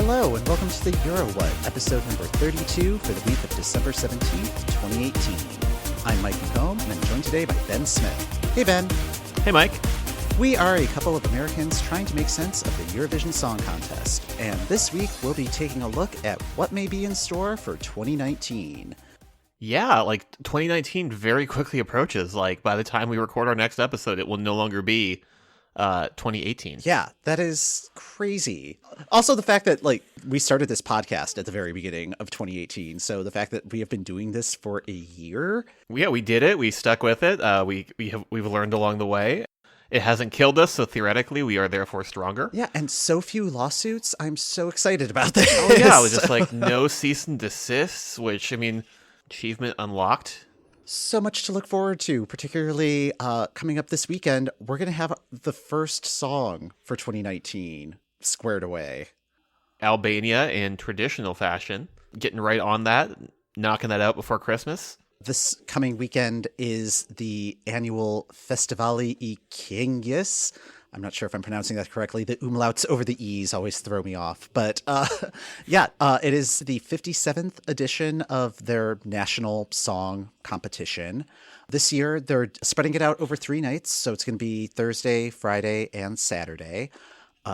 Hello, and welcome to the Eurowhat, episode number 32 for the week of December 17th, 2018. I'm Mike McComb, and I'm joined today by Ben Smith. Hey, Ben. Hey, Mike. We are a couple of Americans trying to make sense of the Eurovision Song Contest, and this week we'll be taking a look at what may be in store for 2019. Yeah, 2019 very quickly approaches. By the time we record our next episode, it will no longer be 2018. Yeah, that is crazy. Also, the fact that we started this podcast at the very beginning of 2018, so the fact that we have been doing this for a year. Yeah, we did it. We stuck with it. We've learned along the way. It hasn't killed us, so theoretically we are therefore stronger. Yeah, and so few lawsuits. I'm so excited about this. Oh yeah, it was just no cease and desists, which achievement unlocked. So much to look forward to, particularly coming up this weekend. We're going to have the first song for 2019 squared away. Albania in traditional fashion, getting right on that, knocking that out before Christmas. This coming weekend is the annual Festivali Këngës. I'm not sure if I'm pronouncing that correctly. The umlauts over the E's always throw me off. But it is the 57th edition of their national song competition. This year, they're spreading it out over 3 nights. So it's going to be Thursday, Friday, and Saturday.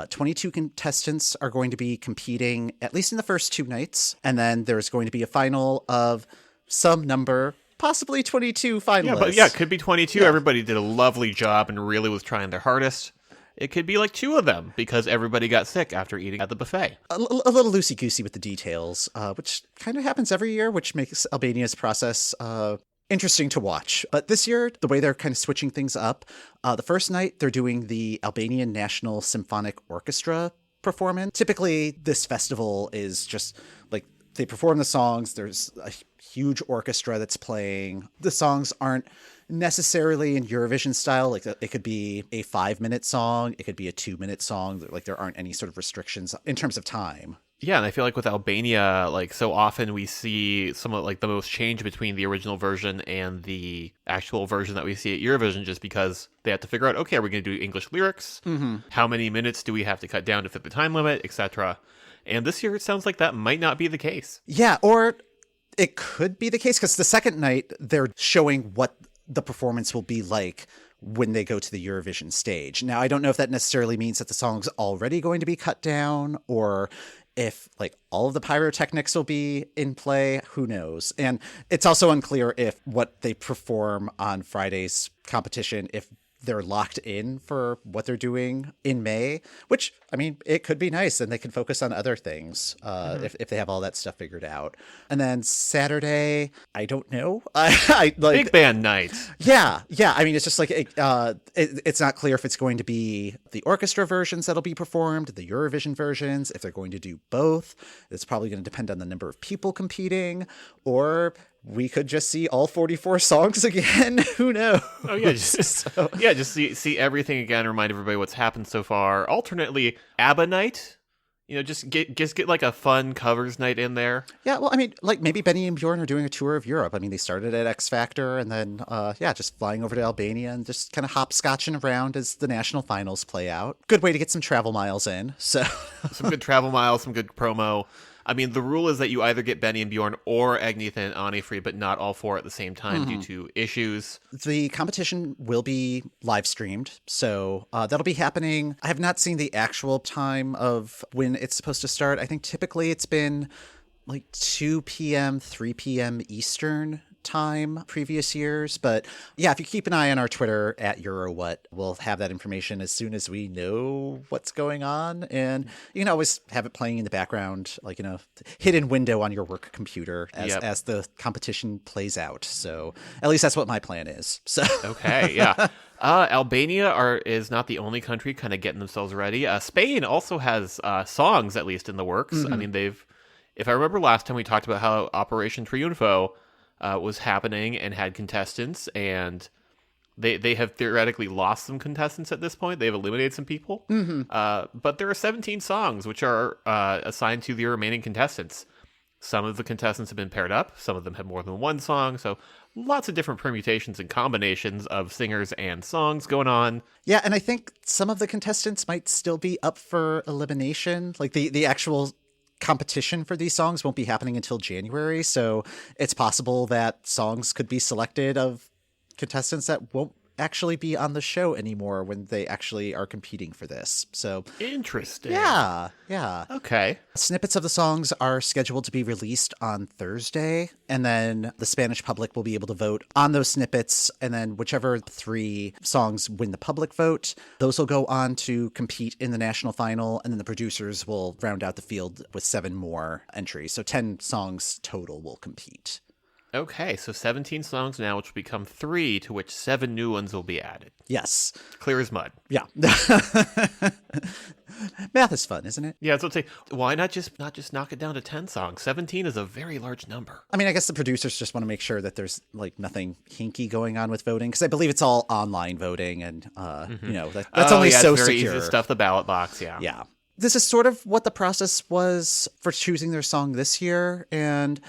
22 contestants are going to be competing, at least in the first 2 nights. And then there's going to be a final of some number, possibly 22 finalists. Yeah, it could be 22. Yeah. Everybody did a lovely job and really was trying their hardest. It could be 2 of them because everybody got sick after eating at the buffet. A little loosey-goosey with the details, which kind of happens every year, which makes Albania's process interesting to watch. But this year, the way they're kind of switching things up, the first night they're doing the Albanian National Symphonic Orchestra performance. Typically, this festival is just they perform the songs. There's a huge orchestra that's playing. The songs aren't necessarily in Eurovision style. It could be a 5-minute song. It could be a 2-minute song. There aren't any sort of restrictions in terms of time. Yeah, and I feel with Albania, so often we see some of the most change between the original version and the actual version that we see at Eurovision, just because they have to figure out, okay, are we going to do English lyrics? Mm-hmm. How many minutes do we have to cut down to fit the time limit, etc.? And this year, it sounds like that might not be the case. Yeah, or it could be the case, because the second night, they're showing what the performance will be like when they go to the Eurovision stage. Now, I don't know if that necessarily means that the song's already going to be cut down, or if all of the pyrotechnics will be in play. Who knows? And it's also unclear if what they perform on Friday's competition, if they're locked in for what they're doing in May, which, it could be nice, and they can focus on other things if they have all that stuff figured out. And then Saturday, I don't know. Big band night. Yeah. It's just it's not clear if it's going to be the orchestra versions that'll be performed, the Eurovision versions, if they're going to do both. It's probably going to depend on the number of people competing, or we could just see all 44 songs again. Who knows? Oh yeah, just see everything again. Remind everybody what's happened so far. Alternately, ABBA night. Just get a fun covers night in there. Yeah, well, maybe Benny and Bjorn are doing a tour of Europe. They started at X Factor, and then just flying over to Albania and just kind of hopscotching around as the national finals play out. Good way to get some travel miles in. So some good travel miles, some good promo. The rule is that you either get Benny and Bjorn or Agnetha and Ani free, but not all 4 at the same time due to issues. The competition will be live streamed, so that'll be happening. I have not seen the actual time of when it's supposed to start. I think typically it's been 2 p.m., 3 p.m. Eastern time previous years. But yeah, if you keep an eye on our Twitter at Eurowhat, we'll have that information as soon as we know what's going on. And you can always have it playing in the background, hidden window on your work computer as the competition plays out. So at least that's what my plan is. So okay, yeah. Albania is not the only country kind of getting themselves ready. Spain also has songs, at least in the works. Mm-hmm. If I remember last time we talked about how Operation Triunfo was happening and had contestants, and they have theoretically lost some contestants at this point. They've eliminated some people. Mm-hmm. But there are 17 songs which are assigned to the remaining contestants. Some of the contestants have been paired up. Some of them have more than one song. So lots of different permutations and combinations of singers and songs going on. Yeah, and I think some of the contestants might still be up for elimination. The actual competition for these songs won't be happening until January, so it's possible that songs could be selected of contestants that won't actually be on the show anymore when they actually are competing for this. So interesting. Yeah. Okay. Snippets of the songs are scheduled to be released on Thursday, and then the Spanish public will be able to vote on those snippets, and then whichever 3 songs win the public vote, those will go on to compete in the national final, and then the producers will round out the field with 7 more entries. So 10 songs total will compete. Okay, so 17 songs now, which will become 3, to which 7 new ones will be added. Yes. Clear as mud. Yeah. Math is fun, isn't it? Yeah, so I'd say, why not just knock it down to 10 songs? 17 is a very large number. I mean, I guess the producers just want to make sure that there's like nothing hinky going on with voting, because I believe it's all online voting, and that's only so it's very secure. easy to stuff the ballot box. Yeah. This is sort of what the process was for choosing their song this year, and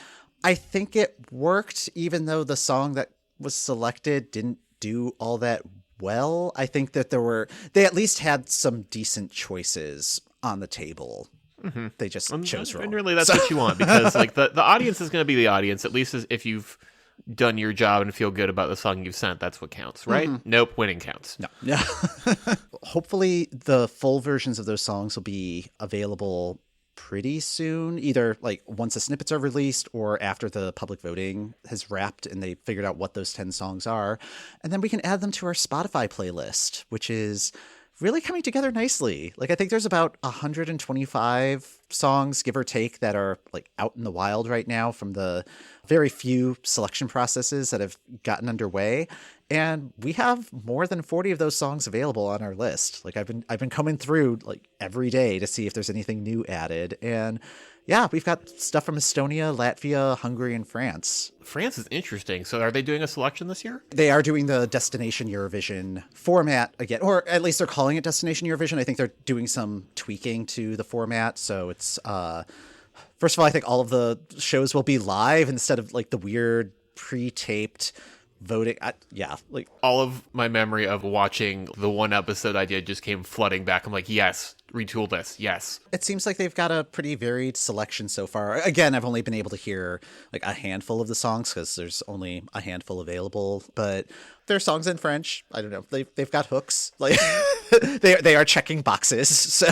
I think it worked, even though the song that was selected didn't do all that well. I think that they at least had some decent choices on the table. Mm-hmm. They just chose wrong. And really, that's what you want, because like the audience is going to be the audience, at least if you've done your job and feel good about the song you've sent. That's what counts, right? Mm-hmm. Nope, winning counts. No. Yeah. Hopefully, the full versions of those songs will be available pretty soon, either like once the snippets are released or after the public voting has wrapped and they figured out what those 10 songs are. And then we can add them to our Spotify playlist, which is really coming together nicely. Like, I think there's about 125 songs, give or take, that are like out in the wild right now from the very few selection processes that have gotten underway. And we have more than 40 of those songs available on our list. Like, I've been combing through like every day to see if there's anything new added. And yeah, we've got stuff from Estonia, Latvia, Hungary, and France. France is interesting. So are they doing a selection this year? They are doing the Destination Eurovision format again, or at least they're calling it Destination Eurovision. I think they're doing some tweaking to the format. So it's, first of all, I think all of the shows will be live instead of like the weird pre-taped voting. Like all of my memory of watching the one episode I did just came flooding back. I'm like, yes, retool this. Yes. It seems like they've got a pretty varied selection so far. Again, I've only been able to hear like a handful of the songs because there's only a handful available, but there are songs in French. I don't know. They've got hooks. Like they are checking boxes. So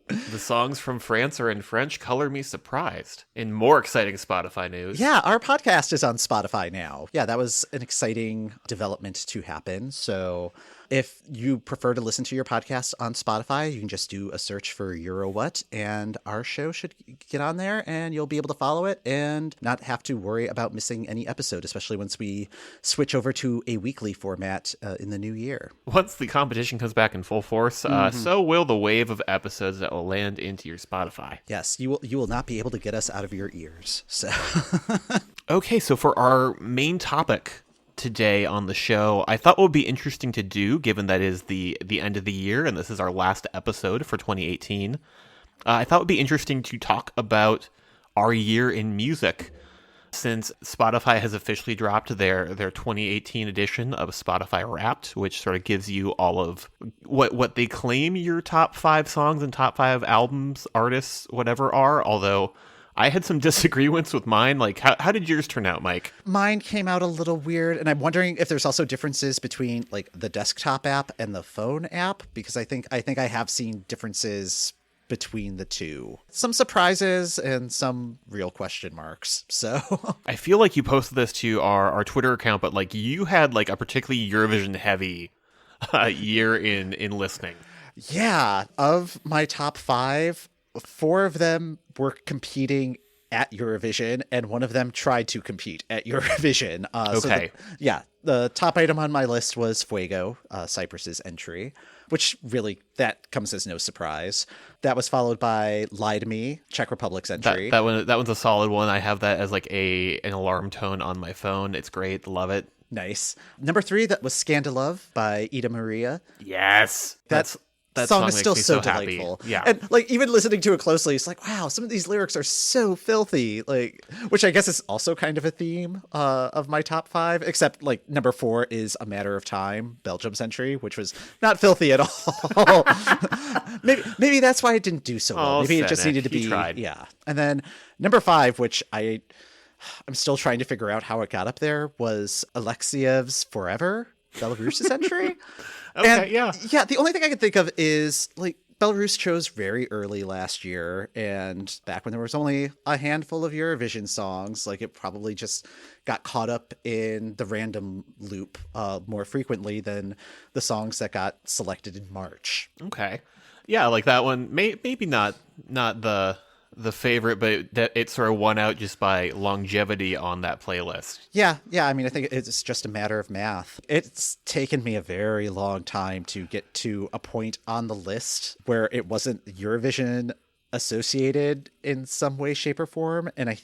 the songs from France are in French. Color me surprised. In more exciting Spotify news. Yeah, our podcast is on Spotify now. Yeah, that was an exciting development to happen. So if you prefer to listen to your podcast on Spotify, you can just do a search for Eurowhat, and our show should get on there, and you'll be able to follow it and not have to worry about missing any episode, especially once we switch over to a weekly format in the new year. Once the competition comes back in full force, so will the wave of episodes that will land into your Spotify. Yes, you will not be able to get us out of your ears. So Okay, so for our main topic today on the show, I thought what would be interesting to do, given that is the end of the year and this is our last episode for 2018, I thought it would be interesting to talk about our year in music, since Spotify has officially dropped their 2018 edition of Spotify Wrapped, which sort of gives you all of what they claim your top 5 songs and top 5 albums, artists, whatever are, although I had some disagreements with mine. Like, how did yours turn out, Mike? Mine came out a little weird, and I'm wondering if there's also differences between like the desktop app and the phone app, because I think I have seen differences between the two. Some surprises and some real question marks. So I feel like you posted this to our Twitter account, but like you had like a particularly Eurovision heavy year in listening. Yeah, of my top 5, 4 of them were competing at Eurovision, and one of them tried to compete at Eurovision. Okay. So the top item on my list was Fuego, Cyprus's entry, which really, that comes as no surprise. That was followed by Lie to Me, Czech Republic's entry. That one's a solid one. I have that as like an alarm tone on my phone. It's great. Love it. Nice. Number 3, that was Scandalove by Ida Maria. Yes. That's that song song is makes still me so happy. delightful. Yeah. And like even listening to it closely, it's like, wow, some of these lyrics are so filthy. Like, which I guess is also kind of a theme of my top 5, except like number 4 is A Matter of Time, Belgium's entry, which was not filthy at all. maybe that's why it didn't do so well. Oh, Maybe it just cynic. needed to He be tried. yeah. And then number 5, which I'm still trying to figure out how it got up there, was Alexiev's Forever, Belarus's entry. Okay, And, yeah. yeah, the only thing I can think of is like Belarus chose very early last year, and back when there was only a handful of Eurovision songs, like it probably just got caught up in the random loop more frequently than the songs that got selected in March. Okay. Yeah, like that one, maybe not the favorite, but that it sort of won out just by longevity on that playlist. Yeah, I mean, I think it's just a matter of math. It's taken me a very long time to get to a point on the list where it wasn't Eurovision associated in some way, shape, or form. And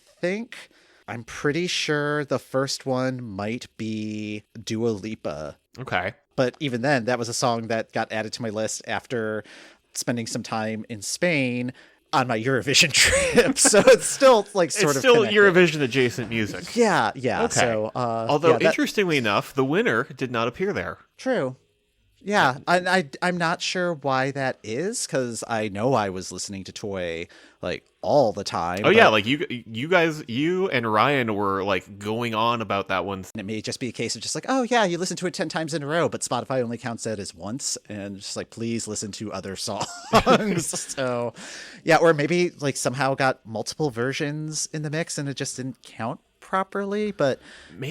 I'm pretty sure the first one might be Dua Lipa. Okay. But even then, that was a song that got added to my list after spending some time in Spain on my Eurovision trip. So it's still like sort It's of still connected. Eurovision adjacent music. Yeah. Okay. So, Although, interestingly enough, the winner did not appear there. true. Yeah, I'm not sure why that is, because I know I was listening to Toy like all the time. Oh yeah, but like you guys, you and Ryan were like going on about that one. it may just be a case of just like, oh yeah, you listen to it 10 times in a row, but Spotify only counts that as once, and just like, please listen to other songs. So, yeah, or maybe like somehow got multiple versions in the mix and it just didn't count properly. But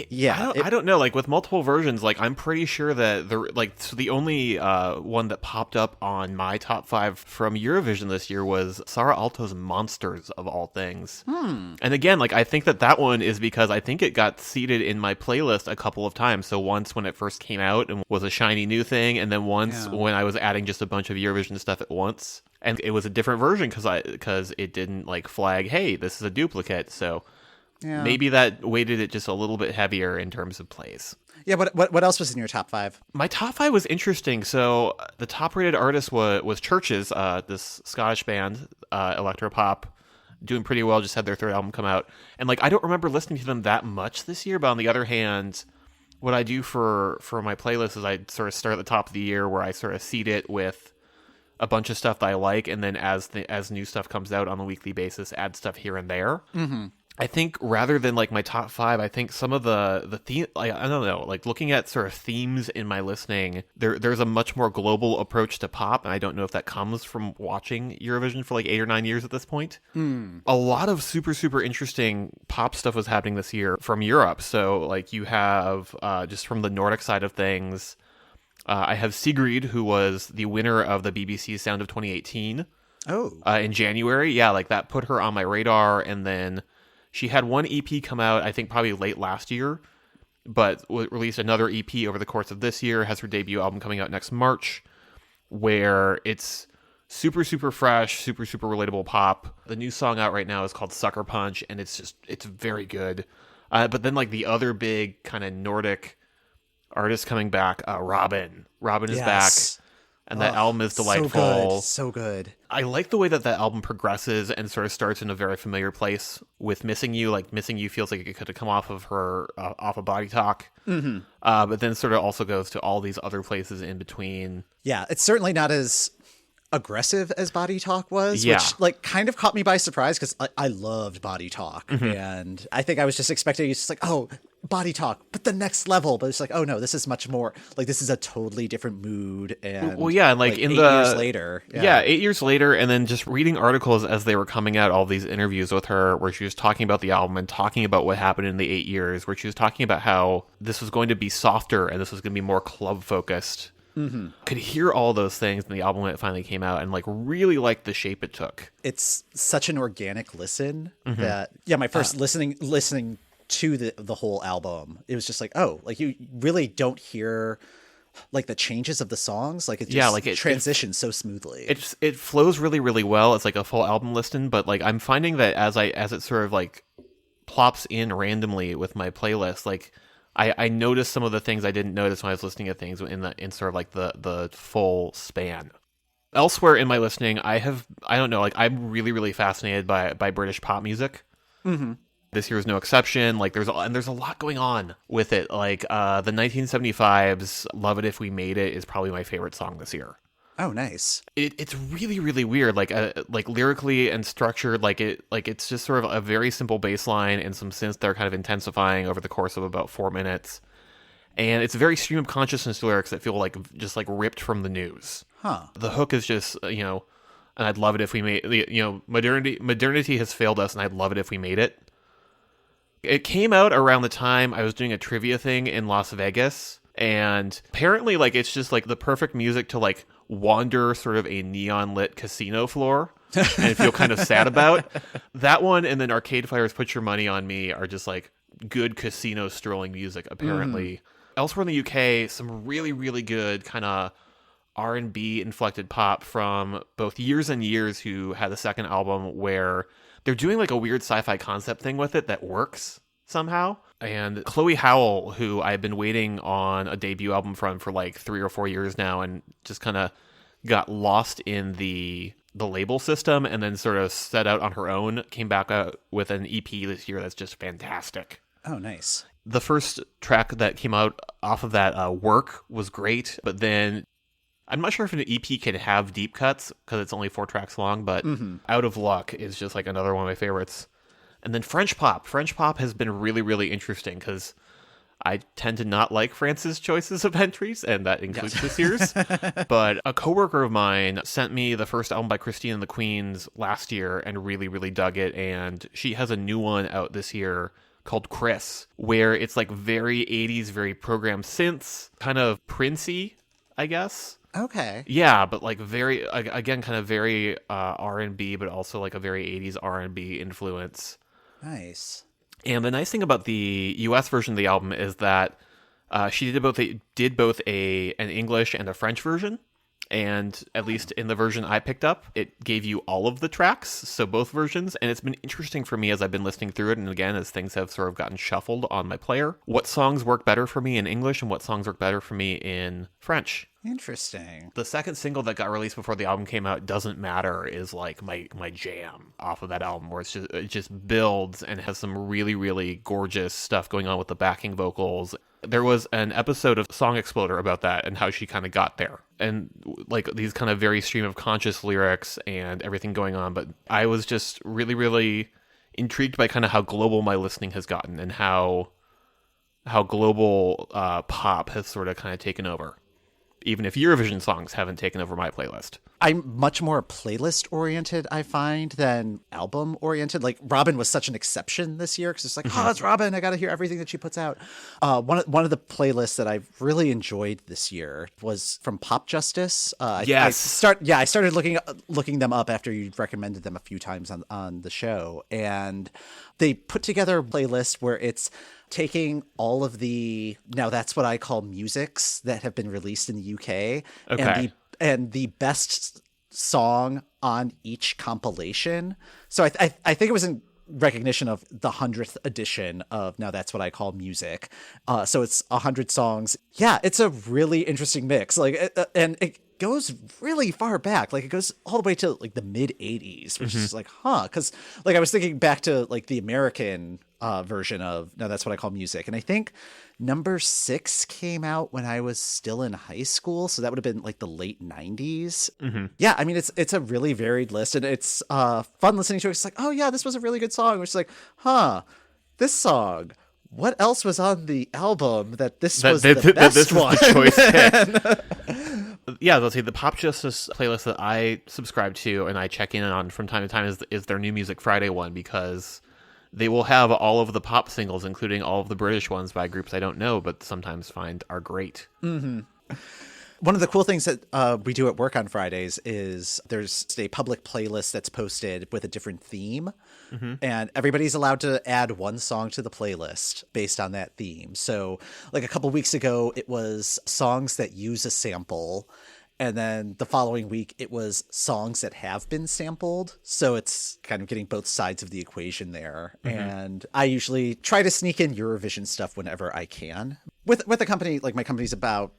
yeah, I don't know. Like with multiple versions, like I'm pretty sure that the only one that popped up on my top 5 from Eurovision this year was Sara Alto's "Monsters" of all things. And again, like I think that one is because I think it got seeded in my playlist a couple of times. So once when it first came out and was a shiny new thing, and then once when I was adding just a bunch of Eurovision stuff at once, and it was a different version because it didn't like flag, hey, this is a duplicate. So. yeah. Maybe that weighted it just a little bit heavier in terms of plays. Yeah, what else was in your top 5? My top 5 was interesting. So the top rated artist was Churches, this Scottish band, electropop, doing pretty well. Just had their 3rd album come out, and like I don't remember listening to them that much this year. But on the other hand, what I do for my playlist is I sort of start at the top of the year where I sort of seed it with a bunch of stuff that I like, and then as new stuff comes out on a weekly basis, add stuff here and there. Mm-hmm. I think rather than like my top 5, I think some of the theme, like, I don't know, like looking at sort of themes in my listening, there's a much more global approach to pop, and I don't know if that comes from watching Eurovision for like 8 or 9 years at this point. A lot of super interesting pop stuff was happening this year from Europe. So like you have just from the Nordic side of things, I have Sigrid, who was the winner of the BBC Sound of 2018. In January. Yeah, like that put her on my radar, and then she had one EP come out, I think probably late last year, but released another EP over the course of this year, has her debut album coming out next March, where it's super fresh, super relatable pop. The new song out right now is called Sucker Punch, and it's very good. But then like the other big kind of Nordic artist coming back, Robin. Robin is back. And that album is delightful. So good. I like the way that album progresses and sort of starts in a very familiar place with Missing You. Like Missing You feels like it could have come off of her, off of Body Talk. Mm-hmm. But then sort of also goes to all these other places in between. Yeah, it's certainly not as aggressive as Body Talk was, Yeah. which like kind of caught me by surprise because I loved Body Talk. And I think I was just expecting it's just like, oh, Body Talk, but the next level. But it's like, oh no, this is much more like this is a totally different mood. And well, yeah, like in 8 the years later, yeah, 8 years later, and then just reading articles as they were coming out, all these interviews with her where she was talking about the album and talking about what happened in the 8 years, where she was talking about how this was going to be softer and this was going to be more club focused. Mm-hmm. Could hear all those things in the album when it finally came out, and like really liked the shape it took. It's such an organic listen that my first listening to the whole album, it was just like, oh, like you really don't hear like the changes of the songs, like it just it transitions so smoothly. It flows really well. It's like a full album listen, but like I'm finding that as it sort of like plops in randomly with my playlist, like I noticed some of the things I didn't notice when I was listening to things in sort of like the full span. Elsewhere in my listening, I don't know, like I'm really, really fascinated by British pop music. Mm-hmm. This year is no exception. Like there's a lot going on with it. Like the 1975's "Love It If We Made It" is probably my favorite song this year. Oh, nice. It's really, really weird. Like lyrically and structured. It's just sort of a very simple bass line and some synths that are kind of intensifying over the course of about 4 minutes. And it's very stream of consciousness lyrics that feel like just like ripped from the news. Huh. The hook is just, and I'd love it if we made, modernity has failed us, and I'd love it if we made it. It came out around the time I was doing a trivia thing in Las Vegas, and apparently, like, it's just like the perfect music to like wander sort of a neon lit casino floor and feel kind of sad about. That one, and then Arcade Fire's "Put Your Money on Me" are just like good casino strolling music. Apparently, elsewhere in the UK, some really, really good kind of R&B inflected pop from both Years and Years, who had the second album where they're doing like a weird sci-fi concept thing with it that works somehow. And Chloe Howell, who I've been waiting on a debut album from for like 3 or 4 years now, and just kind of got lost in the label system and then sort of set out on her own, came back out with an EP this year that's just fantastic. Oh, nice. The first track that came out off of that, Work, was great, but then I'm not sure if an EP can have deep cuts because it's only 4 tracks long, but Out of Luck is just like another one of my favorites. And then French pop. French pop has been really, really interesting because I tend to not like France's choices of entries, and that includes this year's. But a coworker of mine sent me the first album by Christine and the Queens last year and really, really dug it. And she has a new one out this year called Chris, where it's like very 80s, very programmed synths, kind of Princey, I guess. Okay. Yeah, but like very, again, kind of very R&B, but also like a very 80s R&B influence. Nice. And the nice thing about the US version of the album is that she did both an English and a French version. And at least in the version I picked up, it gave you all of the tracks, so both versions. And it's been interesting for me as I've been listening through it, and again, as things have sort of gotten shuffled on my player, what songs work better for me in English and what songs work better for me in French. Interesting. The second single that got released before the album came out, Doesn't Matter, is like my jam off of that album, where it just builds and has some really, really gorgeous stuff going on with the backing vocals. There was an episode of Song Exploder about that and how she kind of got there, and like these kind of very stream of conscious lyrics and everything going on. But I was just really, really intrigued by kind of how global my listening has gotten and how global pop has sort of kind of taken over, even if Eurovision songs haven't taken over my playlist. I'm much more playlist oriented, I find, than album oriented. Like Robin was such an exception this year because it's like, oh, it's Robin, I got to hear everything that she puts out. One of the playlists that I've really enjoyed this year was from Pop Justice. Yes. I started looking them up after you recommended them a few times on the show, and they put together a playlist where it's taking all of the, now that's what I call musics that have been released in the UK, and the best song on each compilation. So I think it was in recognition of the 100th edition of Now That's What I Call Music. So it's 100 songs. Yeah, it's a really interesting mix. Like, and it goes really far back. Like it goes all the way to like the mid 80s, which is like, because like I was thinking back to like the American version of Now That's What I Call Music, and I think number 6 came out when I was still in high school, so that would have been like the late 90s. Yeah, I mean it's a really varied list, and it's fun listening to it. It's like, oh yeah, this was a really good song, which is like, this song, what else was on the album that was the best one? Was the choice pick. Yeah, let's see, the Pop Justice playlist that I subscribe to and I check in on from time to time is their New Music Friday one, because they will have all of the pop singles, including all of the British ones by groups I don't know, but sometimes find are great. Mm-hmm. One of the cool things that we do at work on Fridays is there's a public playlist that's posted with a different theme, and everybody's allowed to add one song to the playlist based on that theme. So like a couple weeks ago, it was songs that use a sample. And then the following week, it was songs that have been sampled. So it's kind of getting both sides of the equation there. And I usually try to sneak in Eurovision stuff whenever I can. With a company, like my company's about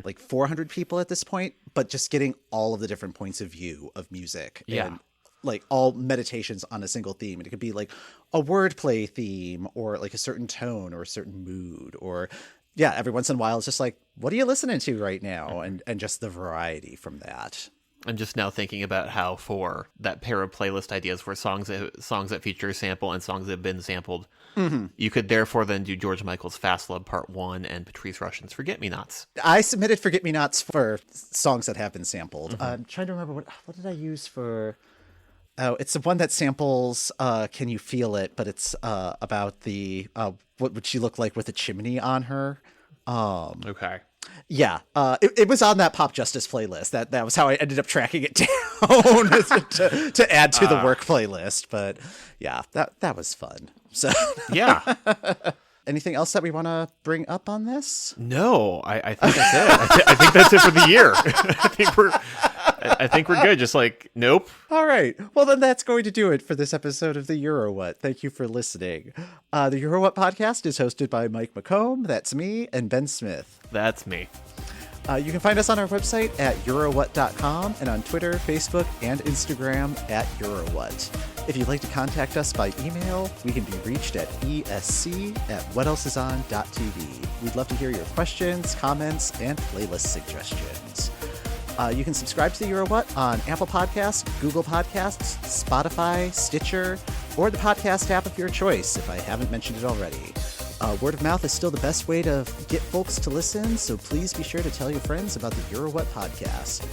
like 400 people at this point, but just getting all of the different points of view of music. Yeah. And like all meditations on a single theme. And it could be like a wordplay theme or like a certain tone or a certain mood or every once in a while it's just like, what are you listening to right now? And just the variety from that. I'm just now thinking about how for that pair of playlist ideas for songs that feature a sample and songs that have been sampled, you could therefore then do George Michael's Fast Love Part 1 and Patrice Rushen's Forget-Me-Nots. I submitted Forget-Me-Nots for songs that have been sampled. I'm trying to remember what did I use for... Oh, it's the one that samples Can You Feel It, but it's about the what would she look like with a chimney on her. Okay. Yeah, it was on that Pop Justice playlist. That was how I ended up tracking it down to add to the work playlist. But yeah, that was fun. So Yeah. Anything else that we want to bring up on this? No, I think that's it. I think that's it for the year. I think we're good. Just like, nope. All right. Well, then that's going to do it for this episode of the Eurowhat. Thank you for listening. The Eurowhat podcast is hosted by Mike McComb, that's me, and Ben Smith. That's me. You can find us on our website at Eurowhat.com and on Twitter, Facebook, and Instagram at Eurowhat. If you'd like to contact us by email, we can be reached at esc@whatelseison.tv. We'd love to hear your questions, comments, and playlist suggestions. You can subscribe to the Eurowhat on Apple Podcasts, Google Podcasts, Spotify, Stitcher, or the podcast app of your choice, if I haven't mentioned it already. Word of mouth is still the best way to get folks to listen, so please be sure to tell your friends about the Eurowhat podcast.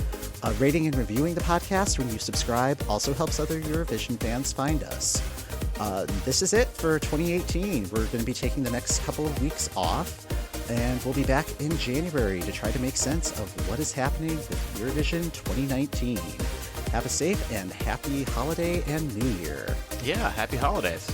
Rating and reviewing the podcast when you subscribe also helps other Eurovision fans find us. This is it for 2018. We're going to be taking the next couple of weeks off, and we'll be back in January to try to make sense of what is happening with Eurovision 2019. Have a safe and happy holiday and New Year. Yeah, happy holidays.